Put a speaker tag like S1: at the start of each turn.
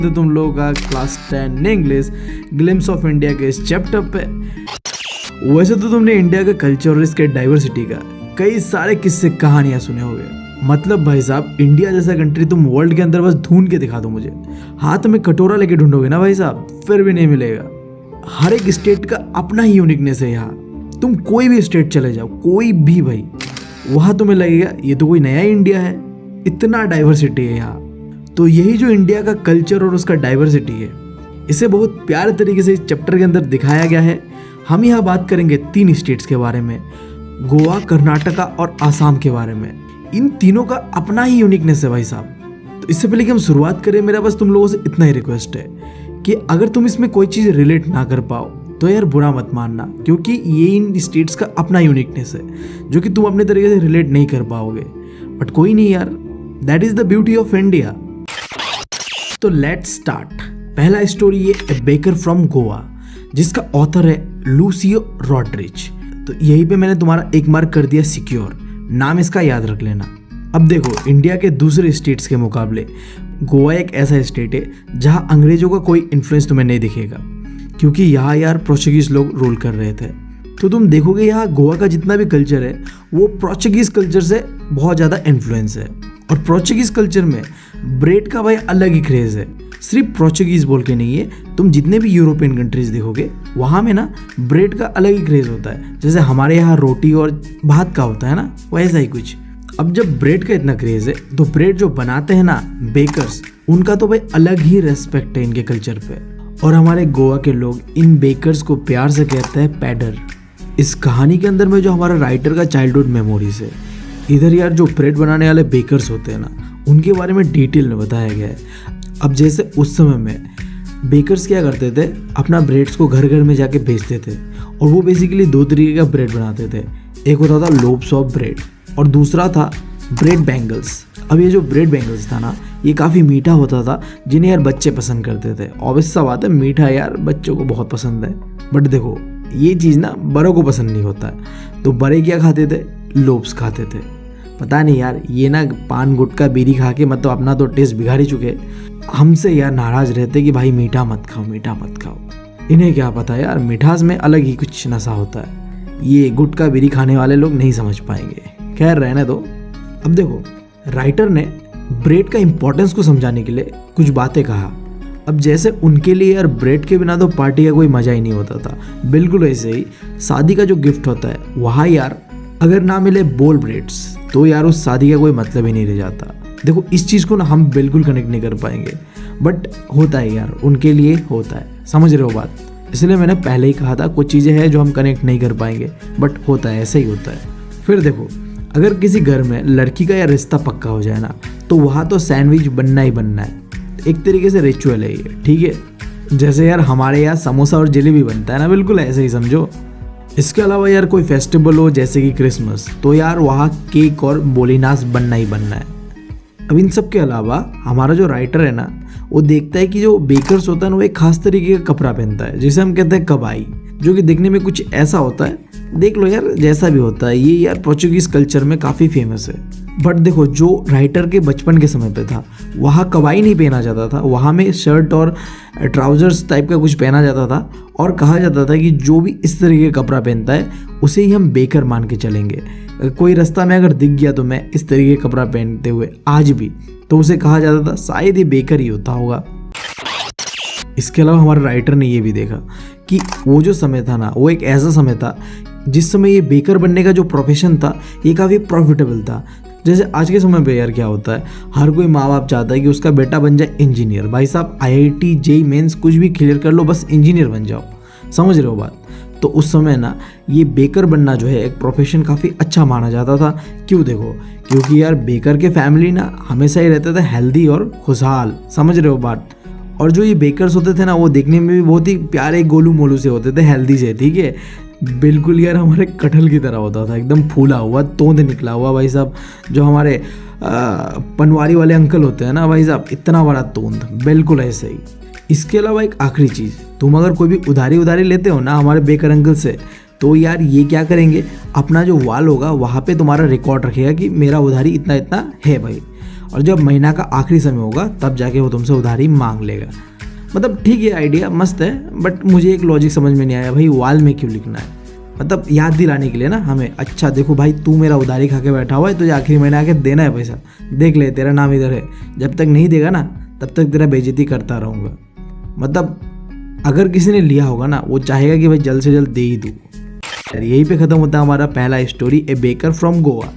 S1: तो तुम लोगों का class 10 English glimpse of India के इस चैप्टर पे। वैसे तो तुमने इंडिया के कल्चर और इसके डाइवर्सिटी का कई सारे किस्से कहानियां सुने होंगे। मतलब भाई साहब, इंडिया जैसा कंट्री तुम वर्ल्ड के अंदर बस ढूंढ के दिखा दो मुझे, हाथ में कटोरा लेके ढूंढोगे ना भाई साहब, फिर भी नहीं मिलेगा। हर एक स्टेट का अपना ही यूनिकनेस है। यहाँ तुम कोई भी स्टेट चले जाओ, कोई भी भाई, वहां तुम्हें लगेगा ये तो कोई नया इंडिया है, इतना डाइवर्सिटी है यहाँ। तो यही जो इंडिया का कल्चर और उसका डाइवर्सिटी है, इसे बहुत प्यारे तरीके से इस चैप्टर के अंदर दिखाया गया है। हम यहाँ बात करेंगे 3 स्टेट्स के बारे में, गोवा, कर्नाटका और आसाम के बारे में। इन तीनों का अपना ही यूनिकनेस है भाई साहब। तो इससे पहले कि हम शुरुआत करें, मेरा बस तुम लोगों से इतना ही रिक्वेस्ट है कि अगर तुम इसमें कोई चीज़ रिलेट ना कर पाओ तो यार बुरा मत मानना, क्योंकि ये इन स्टेट्स का अपना यूनिकनेस है जो कि तुम अपने तरीके से रिलेट नहीं कर पाओगे। बट कोई नहीं यार, that is the beauty of India. तो लेट्स स्टार्ट। पहला स्टोरी है ए बेकर फ्रॉम गोवा, जिसका ऑथर है लूसियो रॉड्रिज। तो यहीं पे मैंने तुम्हारा एक मार्क कर दिया सिक्योर, नाम इसका याद रख लेना। अब देखो, इंडिया के दूसरे स्टेट्स के मुकाबले गोवा एक ऐसा स्टेट है जहां अंग्रेजों का कोई इन्फ्लुएंस तुम्हें नहीं दिखेगा, क्योंकि यहाँ यार पोर्चुगीज लोग रूल कर रहे थे। तो तुम देखोगे यहाँ गोवा का जितना भी कल्चर है वो पोर्चुगीज कल्चर से बहुत ज़्यादा इन्फ्लुएंस है। और पोर्चुगीज कल्चर में ब्रेड का भाई अलग ही क्रेज़ है। सिर्फ पोर्चुगीज बोल के नहीं है, तुम जितने भी यूरोपियन कंट्रीज देखोगे वहाँ में ना ब्रेड का अलग ही क्रेज़ होता है। जैसे हमारे यहाँ रोटी और भात का होता है ना, वैसा ही कुछ। अब जब ब्रेड का इतना क्रेज़ है तो ब्रेड जो बनाते हैं ना बेकर्स, उनका तो भाई अलग ही रेस्पेक्ट है इनके कल्चर पे। और हमारे गोवा के लोग इन बेकर्स को प्यार से कहते हैं पैडर। इस कहानी के अंदर में जो हमारा राइटर का चाइल्डहुड मेमोरीज है, इधर यार जो ब्रेड बनाने वाले बेकर्स होते हैं ना, उनके बारे में डिटेल में बताया गया है। अब जैसे उस समय में बेकर्स क्या करते थे, अपना ब्रेड्स को घर घर में जाके बेचते थे। और वो बेसिकली 2 तरीके का ब्रेड बनाते थे। एक होता था लोव्स ऑफ ब्रेड और दूसरा था ब्रेड बैंगल्स। अब ये जो ब्रेड बैंगल्स था ना, ये काफ़ी मीठा होता था, जिन्हें यार बच्चे पसंद करते थे। ऑब्वियस सा बात है, मीठा यार बच्चों को बहुत पसंद है। बट देखो, ये चीज़ ना बड़ों को पसंद नहीं होता है। तो बड़े क्या खाते थे? लोव्स खाते थे। पता नहीं यार, ये ना पान गुटखा बीड़ी खा के मतलब अपना तो टेस्ट बिगाड़ ही चुके। हमसे यार नाराज़ रहते कि भाई मीठा मत खाओ, मीठा मत खाओ। इन्हें क्या पता यार, मिठास में अलग ही कुछ नशा होता है। ये गुटखा बीड़ी खाने वाले लोग नहीं समझ पाएंगे। खैर रहने दो। अब देखो, राइटर ने ब्रेड का इम्पोर्टेंस को समझाने के लिए कुछ बातें कहा। अब जैसे उनके लिए यार ब्रेड के बिना तो पार्टी का कोई मज़ा ही नहीं होता था। बिल्कुल ऐसे ही शादी का जो गिफ्ट होता है, वहाँ यार अगर ना मिले बोल ब्रेड्स तो यार उस शादी का कोई मतलब ही नहीं रह जाता। देखो, इस चीज़ को ना हम बिल्कुल कनेक्ट नहीं कर पाएंगे, बट होता है यार, उनके लिए होता है। समझ रहे हो बात? इसलिए मैंने पहले ही कहा था कुछ चीज़ें हैं जो हम कनेक्ट नहीं कर पाएंगे, बट होता है, ऐसा ही होता है। फिर देखो, अगर किसी घर में लड़की का या रिश्ता पक्का हो जाए ना, तो वहाँ तो सैंडविच बनना ही बनना है। एक तरीके से रिचुअल है ये, ठीक है। जैसे यार हमारे यहाँ समोसा और जलेबी बनता है ना, बिल्कुल ऐसे ही समझो। इसके अलावा यार कोई फेस्टिवल हो जैसे कि क्रिसमस, तो यार वहाँ केक और बोलीनास बनना ही बनना है। अब इन सब के अलावा हमारा जो राइटर है ना, वो देखता है कि जो बेकर्स होता है ना, वो एक खास तरीके का कपड़ा पहनता है जिसे हम कहते हैं कबाई, जो कि दिखने में कुछ ऐसा होता है। देख लो यार, जैसा भी होता है, ये यार पोर्चुगीज कल्चर में काफ़ी फेमस है। बट देखो, जो राइटर के बचपन के समय पे था, वहाँ कबाई नहीं पहना जाता था। वहाँ में शर्ट और ट्राउजर्स टाइप का कुछ पहना जाता था और कहा जाता था कि जो भी इस तरीके का कपड़ा पहनता है उसे ही हम बेकर मान के चलेंगे। कोई रास्ता में अगर दिख गया तो मैं इस तरीके का कपड़ा पहनते हुए आज भी, तो उसे कहा जाता था शायद ये बेकर ही होता होगा। इसके अलावा हमारे राइटर ने ये भी देखा कि वो जो समय था ना, वो एक ऐसा समय था जिस समय ये बेकर बनने का जो प्रोफेशन था, ये काफ़ी प्रॉफिटेबल था। जैसे आज के समय पे यार क्या होता है, हर कोई माँ बाप चाहता है कि उसका बेटा बन जाए इंजीनियर। भाई साहब, IIT JEE मेंस कुछ भी क्लियर कर लो, बस इंजीनियर बन जाओ। समझ रहे हो बात? तो उस समय ना ये बेकर बनना जो है एक प्रोफेशन काफ़ी अच्छा माना जाता था। क्यों? देखो, क्योंकि यार बेकर के फैमिली ना हमेशा ही रहते थे हेल्दी और खुशहाल। समझ रहे हो बात? और जो ये बेकर्स होते थे ना, वो देखने में भी बहुत ही प्यारे गोलू मोलू से होते थे, हेल्दी से, ठीक है। बिल्कुल यार हमारे कटहल की तरह होता था, एकदम फूला हुआ, तोंद निकला हुआ भाई साहब। जो हमारे पनवारी वाले अंकल होते हैं ना भाई साहब, इतना बड़ा तोंद, बिल्कुल ऐसे ही। इसके अलावा एक आखिरी चीज़, तुम अगर कोई भी उधारी लेते हो ना हमारे बेकर अंकल से, तो यार ये क्या करेंगे, अपना जो वाल होगा वहाँ पे तुम्हारा रिकॉर्ड रखेगा कि मेरा उधारी इतना इतना है भाई। और जब महीना का आखिरी समय होगा तब जाके वो तुमसे उधारी मांग लेगा। मतलब ठीक है, आइडिया मस्त है, बट मुझे एक लॉजिक समझ में नहीं आया भाई, वाल में क्यों लिखना है? मतलब याद दिलाने के लिए ना हमें, अच्छा देखो भाई तू मेरा उधारी खा के बैठा हुआ है, तुझे आखिरी महीने आके देना है पैसा, देख ले तेरा नाम इधर है, जब तक नहीं देगा ना तब तक तेरा बेइज्जती करता रहूँगा। मतलब अगर किसी ने लिया होगा ना वो चाहेगा कि भाई जल्द से जल्द दे ही दूँ। यहीं पे ख़त्म होता है हमारा पहला story, A baker from Goa.